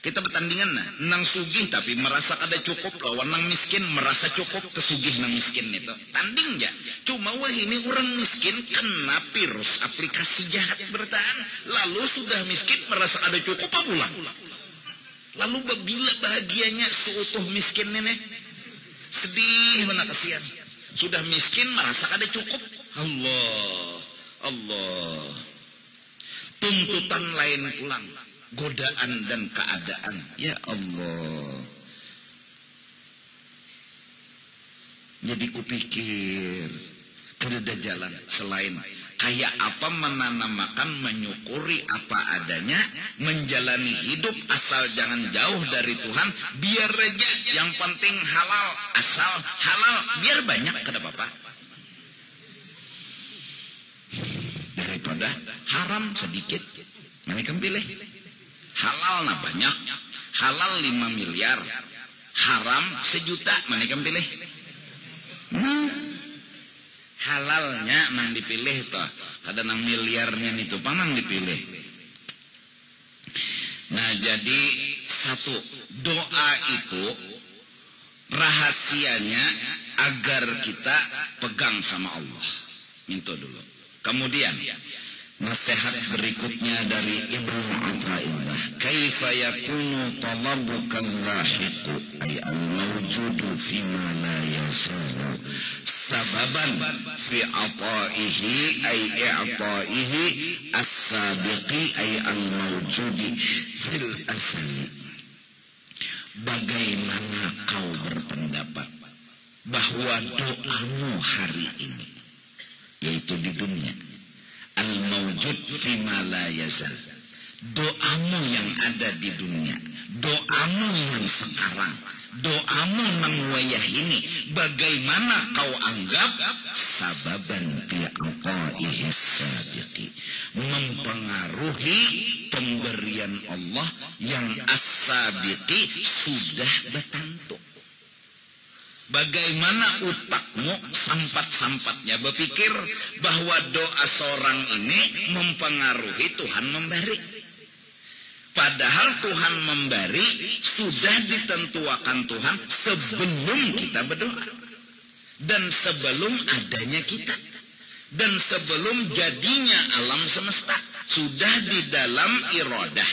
Kita bertandingan nang sugih tapi merasa kada cukup lawan nang miskin merasa cukup kesugih nang miskin itu. Tanding ya. Cuma wah ini orang miskin kena virus aplikasi jahat bertahan. Lalu sudah miskin merasa ada cukup apa pula? Lalu bila bahagianya seutuh miskin ini sedih mana kasihan. Sudah miskin merasa kada cukup. Allah. Tuntutan lain pulang. Godaan dan keadaan. Ya Allah. Jadi kupikir kada jalan selain kayak apa menanamakan, menyukuri apa adanya, menjalani hidup asal jangan jauh dari Tuhan, biar aja yang penting halal, asal halal, biar banyak kada apa-apa. Daripada haram sedikit, mereka pilih. Halal nah banyak, halal 5 miliar, haram 1 juta, mereka pilih. Halalnya nang dipilih toh, kada nang miliarnya itu panang dipilih. Nah jadi satu, doa itu rahasianya agar kita pegang sama Allah. Minta dulu. Kemudian nasihat berikutnya dari Ibnu Athaillah, kaifa yakunu talabuka lahiqu ay al-mawjudu fima la yasalu sababan fi ataihi ay i'taihi as-sabiqi ay al-mawjudi fil asli. Bagaimana kau berpendapat bahwa doamu hari ini, yaitu di dunia, al-mawjud fima la yazal, doamu yang ada di dunia, doamu yang sekarang, doamu nang wayah ini, bagaimana kau anggap sababan fi ataihi sabiqi, mempengaruhi pemberian Allah yang as-sabiqi sudah bertantu. Bagaimana utakmu sampat-sampatnya berpikir bahwa doa seorang ini mempengaruhi Tuhan memberi. Padahal Tuhan memberi sudah ditentukan Tuhan sebelum kita berdoa. Dan sebelum adanya kita. Dan sebelum jadinya alam semesta. Sudah di dalam iradah.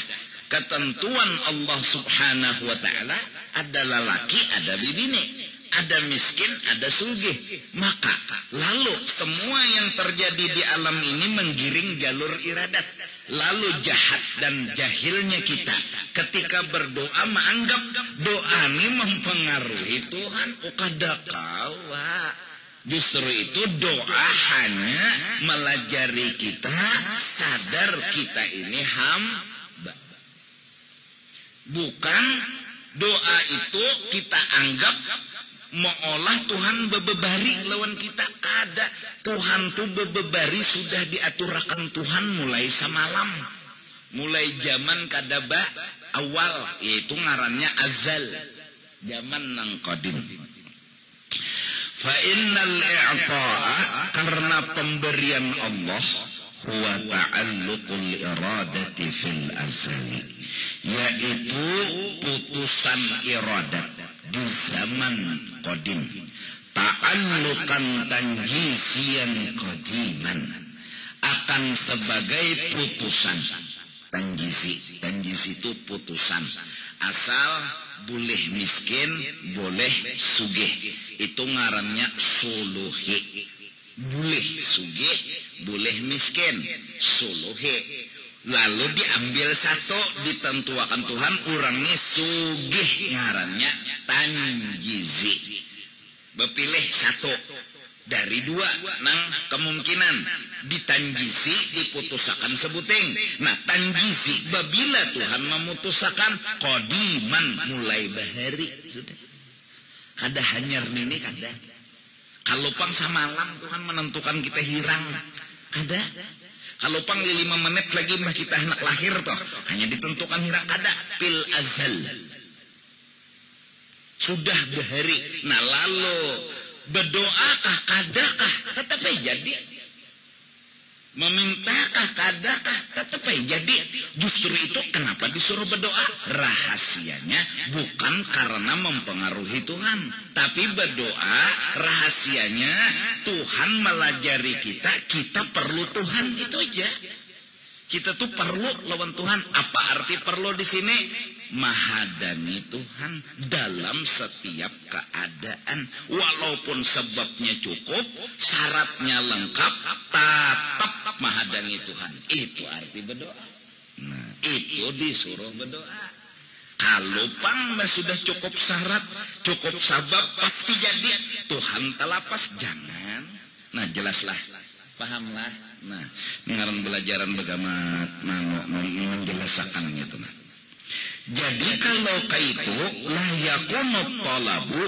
Ketentuan Allah subhanahu wa ta'ala ada lelaki, ada bibini. Ada miskin, ada sugih. Maka lalu semua yang terjadi di alam ini menggiring jalur iradat. Lalu jahat dan jahilnya kita ketika berdoa menganggap doa ini mempengaruhi Tuhan. Kada kawa. Justru itu doa hanya melajari kita sadar kita ini hamba. Bukan doa itu kita anggap meolah Tuhan bebebari lawan kita. Kada. Tuhan tuh bebebari sudah diaturakan Tuhan mulai semalam. Mulai zaman kadaba awal, yaitu ngarannya azal. Zaman nang qadim. Fa innal i'ta'a, karena pemberian Allah, huwa ta'alluqul iradati fil azali, yaitu putusan iradat di zaman qadim, ta'alluqan tanjisian qadiman, akan sebagai putusan. Tanjisi itu putusan. Asal boleh miskin, boleh sugih, itu ngarannya suluhi. Boleh sugih, boleh miskin, suluhi. Lalu diambil satu, ditentukan Tuhan, orangnya sugih, ngarannya tanjizi. Bepilih satu, dari dua nang kemungkinan ditanjisi diputusakan sebuting. Nah tanjisi babila Tuhan memutusakan qadiman mulai bahari sudah kada hanyar ini kada kalau pang samalam Tuhan menentukan kita hirang kada kalau pang 5 menit lagi mah kita anak lahir toh hanya ditentukan hirang kada pil azal sudah bahari. Nah lalu berdoakah kadakah tetap jadi memintakah kadakah tetap jadi. Justru itu kenapa disuruh berdoa, rahasianya bukan karena mempengaruhi Tuhan, tapi berdoa rahasianya Tuhan melajari kita, kita perlu Tuhan, itu aja. Kita tuh perlu lawan Tuhan. Apa arti perlu di sini? Mahadani Tuhan dalam setiap keadaan, walaupun sebabnya cukup, syaratnya lengkap, tetap mahadani Tuhan. Itu arti berdoa. Nah, itu disuruh berdoa. Kalau pang sudah cukup syarat, cukup sabab, pasti jadi. Tuhan telapas jangan. Nah jelaslah, pahamlah. Nah, ngaran belajaran bagaimana menjelaskan itu. Nah. Jadi kalau kaitu lah yakunut talabu,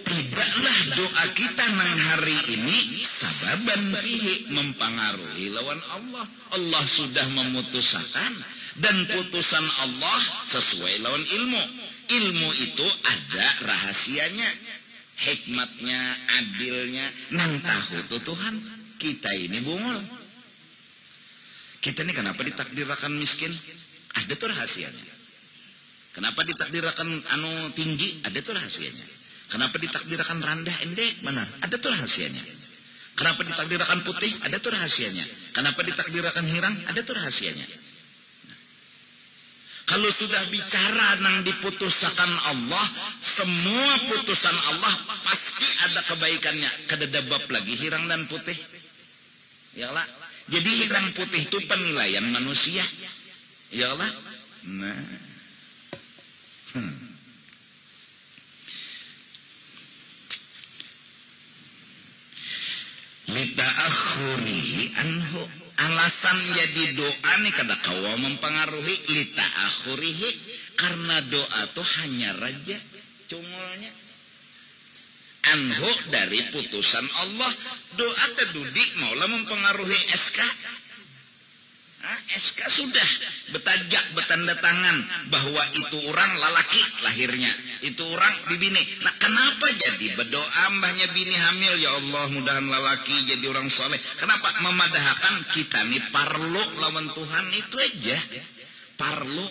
tidaklah doa kita nang hari ini sababan fihi mempengaruhi lawan Allah. Allah sudah memutuskan dan putusan Allah sesuai lawan ilmu. Ilmu itu ada rahasianya, hikmatnya, adilnya. Nang tahu tuh Tuhan, kita ini bungul. Kita ini kenapa ditakdirkan miskin? Ada tuh rahasianya. Kenapa ditakdirkan anu tinggi? Ada tuh rahasianya. Kenapa ditakdirkan rendah endek? Mana? Ada tuh rahasianya. Kenapa ditakdirkan putih? Ada tuh rahasianya. Kenapa ditakdirkan hirang? Ada tuh rahasianya. Kalau sudah bicara nang diputuskan Allah, semua putusan Allah pasti ada kebaikannya. Kededabab lagi hirang dan putih. Yalah. Jadi hirang putih itu penilaian manusia. Yalah. Nah. Lita'akhurihi anhu, alasan jadi doa nih kada kawa mempengaruhi lita'akhurihi, karena doa tuh hanya raja cungulnya anhu dari putusan Allah. Doa tedudi maulah mempengaruhi SK. SK sudah betajak bertanda tangan bahwa itu orang lalaki lahirnya, itu orang bibini. Nah kenapa jadi berdoa mbahnya bini hamil, ya Allah mudahan lalaki jadi orang soleh. Kenapa memadahkan kita nih parlo lawan Tuhan, itu aja. Parlo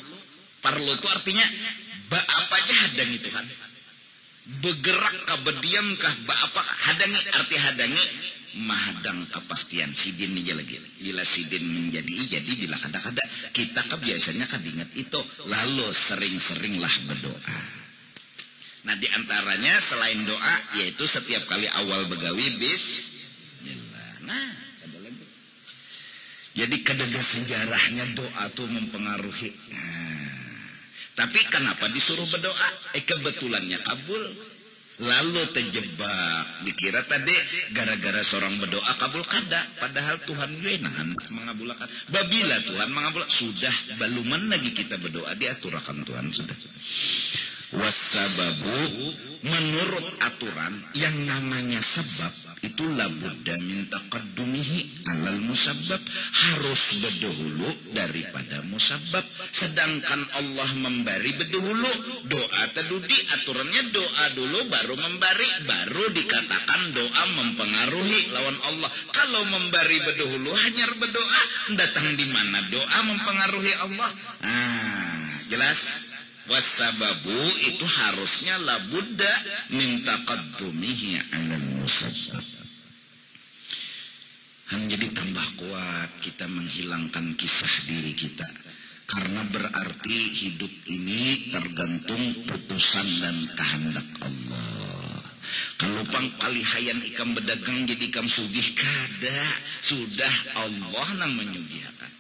itu artinya apa aja hadangi Tuhan, bergerak kah berdiam kah apa hadangi. Arti hadangi mahadang kepastian sidin aja lagi. Bila sidin menjadi jadi, bila kada-kada kita biasanya kadingat itu. Lalu sering-seringlah berdoa. Nah diantaranya selain doa, yaitu setiap kali awal begawi bismillah. Nah ada lagi. Jadi kadang sejarahnya doa tuh mempengaruhi. Tapi kenapa disuruh berdoa? Kebetulannya kabul. Lalu terjebak, dikira tadi gara-gara seorang berdoa kabul kada, padahal Tuhan nahan mengabulkan. Babila Tuhan mengabulkan, sudah baluman lagi kita berdoa diaturakan Tuhan sudah. Wasababu, menurut aturan yang namanya sebab itu labudda min taqaddumihi alal musabbab, harus berdahulu daripada musabbab. Sedangkan Allah memberi berdahulu, doa tedudi aturannya doa dulu baru memberi, baru dikatakan doa mempengaruhi lawan Allah. Kalau memberi berdahulu hanya berdoa, datang di mana doa mempengaruhi Allah? Jelas. Wasababu itu harusnya labudda min taqaddumihi 'alal musabbab. Jadi tambah kuat kita menghilangkan kisah diri kita, karena berarti hidup ini tergantung putusan dan kehendak Allah. Kalau pang kalihayan ikam berdagang jadi ikam sugih kada, sudah Allah nang menyugihkan.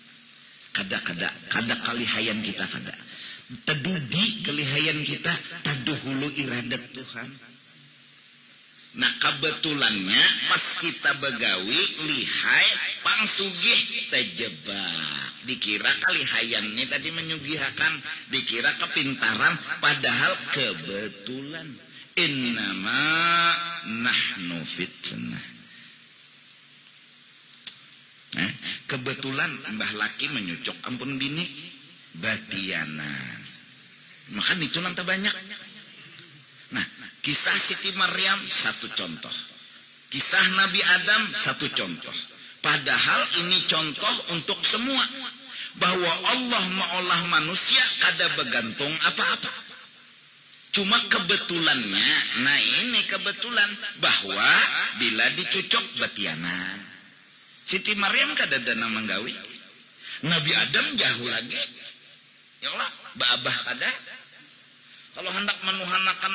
Kada kalihayan kita kada. Tedudi kelihayan kita taduhulu iradat Tuhan. Nah kebetulannya pas kita begawi lihai pangsugih terjebak, dikira kalihayan ini tadi menyugihakan, dikira kepintaran, padahal kebetulan. Innama nahnu fitnah. Kebetulan mbah laki menyucuk ampun bini batianan, maka itu nanti banyak. Nah kisah Siti Maryam satu contoh, kisah Nabi Adam satu contoh, padahal ini contoh untuk semua bahwa Allah maulah manusia kada bergantung apa-apa. Cuma kebetulannya, nah ini kebetulan bahwa bila dicucuk batianan. Siti Maryam kada dana menggawi, Nabi Adam jauh lagi. Ya Allah, babah kada. Kalau hendak menuhanakan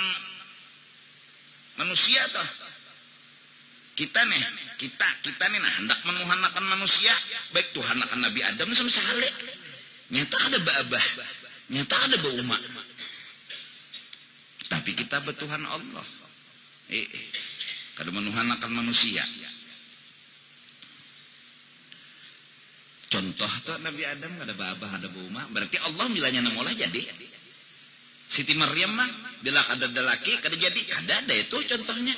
manusia toh, kita nih nah hendak menuhanakan manusia, baik tuhanakan Nabi Adam sama sekali. Nyata ada babah, nyata ada bauma. Tapi kita betuhan Allah. Kada menuhanakan manusia. Contoh tuh Nabi Adam ada babah ada bauma, berarti Allah bilanya namolah jadi. Siti Maryam mah bila kada ada laki kada jadi, kada ada itu contohnya.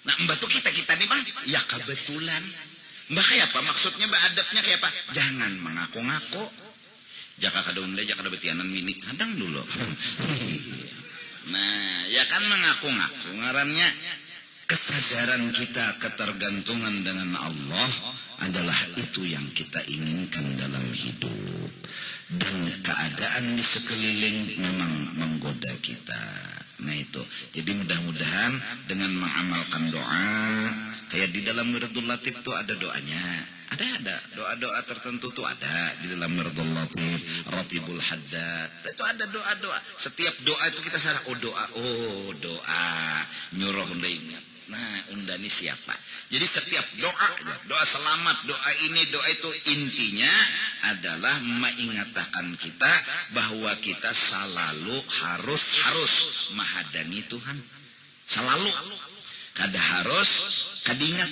Nah mbak tuh kita nih bang, ya kebetulan. Mbak kayak apa maksudnya, mbak adabnya kayak apa? Jangan mengaku-ngaku. Jaka kada unda, jaka kada betianan mini, hadang dulu. Nah ya kan mengaku-ngaku ngarannya. Kesadaran kita ketergantungan dengan Allah adalah itu yang kita inginkan dalam hidup. Dan keadaan di sekeliling memang menggoda kita. Nah itu. Jadi mudah-mudahan dengan mengamalkan doa. Kayak di dalam Wirdul Latif itu ada doanya. Ada doa-doa tertentu tuh ada di dalam Wirdul Latif, Ratibul Haddad. Itu ada doa-doa. Setiap doa itu kita sadar, doa nyuruh unda ingat. Nah unda ini siapa? Jadi setiap doa selamat, doa ini, doa itu intinya adalah mengingatkan kita bahwa kita selalu harus menghadani Tuhan. Selalu. Kada harus, kadingat.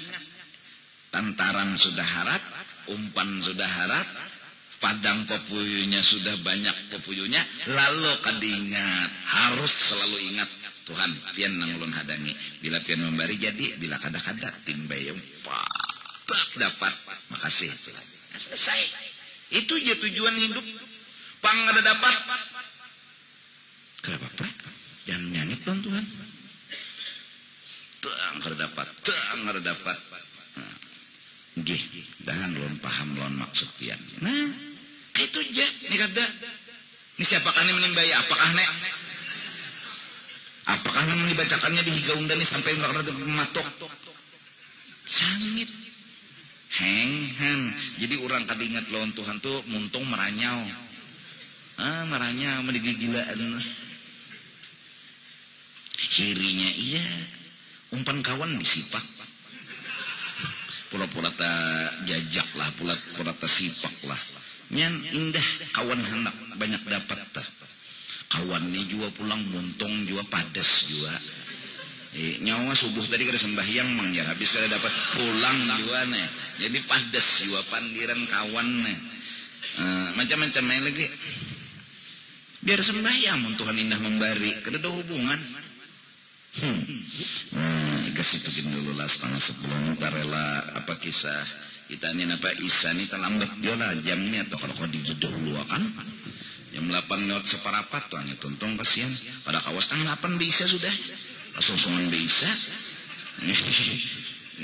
Tantaran sudah harap, umpan sudah harap, padang pepuyunya sudah banyak pepuyunya, lalu kadingat. Harus selalu ingat. Tuhan, pian nangulun hadangi. Bila pian memberi jadi, bila kada-kada timbayang tak dapat. Makasih. Selesai. Itu aja tujuan hidup. Pang kada dapat. Kada apa-apa. Jangan menyangit dong Tuhan. Tang kada dapat. Nah. Gih, dahan lon paham lon maksud pian. Nah, kayak itu aja. Ini kada. Ini siapakah ini menimbai? Apakah nek? Apakah memang dibacakannya di higaunda nih sampai nggak ada matok? Sangit, henghan. Jadi orang kadingat lawan Tuhan tuh muntung meranyau, meranyau, mendigigilaan. Hirinya iya, umpan kawan disipak. Pura-pura tak jajak lah, pura-pura tak sipak lah. Nyan indah kawan hendak banyak dapat tak. Kawan ini juga pulang muntung juga padas juga. Nyawa subuh tadi kada sembahyang mangjar habis kada dapat pulang juga nih. Jadi padas juga pandiran kawan nih. Macam-macam lagi. Biar sembahyang mun Tuhan indah memberi, kada ada hubungan. Kasih begini dulu lah 9:30 tarela apa kisah kita ini apa Isa ini terlambat dia lah jamnya atau kalau dijodoh dulu kan. Jam 8 lewat separapat tuh hanya tuntung kasihan. Pada kawas tang 8 bisa sudah. Langsung bisa.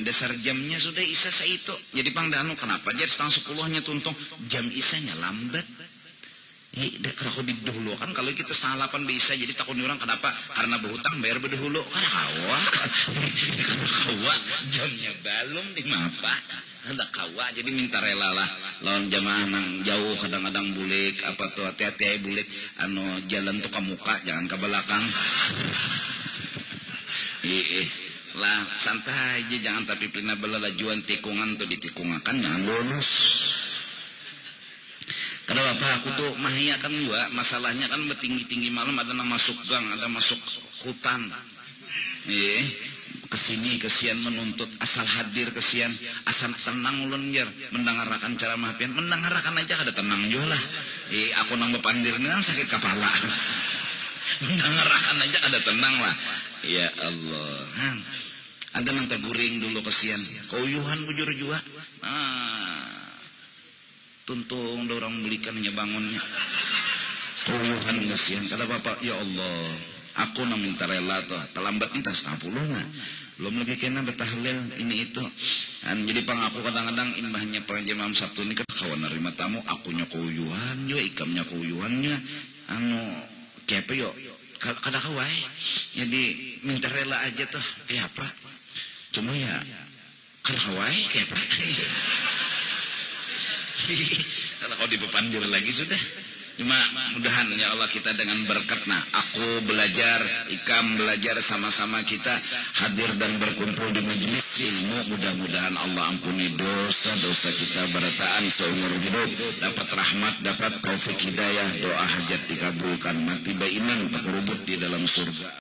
Dasar jamnya sudah isa itu. Jadi pangdanu kenapa jadi 9:30-nya tuntung jam isanya lambat. Kalau didahulu kan kalau kita 8 bisa jadi takut orang kenapa? Karena berhutang bayar berdahulu. Karena kawa jamnya belum di mapa. Hendak kawa jadi minta rela lah lawan jamaah nang jauh kadang-kadang bulik apa tuh hati-hati bulik jalan tuh ke muka jangan ke belakang. Lah santai aja jangan tapi pina belalajuan tikungan tuh ditikungakan jangan lulus. Karena apa aku tuh mahia kan gua masalahnya kan bertinggi-tinggi malam ada masuk gang ada masuk hutan. kesini kesian menuntut asal hadir kesian asal senang ulun jar mendengarkan ceramah pian mendengarkan aja ada tenang juga lah aku nambah pandirnya sakit kepala mendengarkan aja ada tenang lah ya Allah ada nang guring dulu kesian koyuhan bujur juga tuntung dorong belikannya bangunnya koyuhan kesian kata bapak ya Allah aku nang minta rela tuh terlambat nih tas 10 nah belum lagi kena bertahlil ini itu jadi pangaku kadang-kadang imbahnya pengajian malam Sabtu ini kan kawan nerima tamu akunya koyuhan yo ikamnya koyuhannya kepe yo kada kawai jadi minta rela aja tuh kayak apa cuma ya kada kawai kayak apa kalau kau dipepandir lagi sudah cuma mudahan ya Allah kita dengan berkat aku belajar Ikam belajar sama-sama kita hadir dan berkumpul di majelis ilmu mudah-mudahan Allah ampuni dosa-dosa kita berataan seumur hidup dapat rahmat dapat taufik hidayah doa hajat dikabulkan mati beriman terkerubut di dalam surga.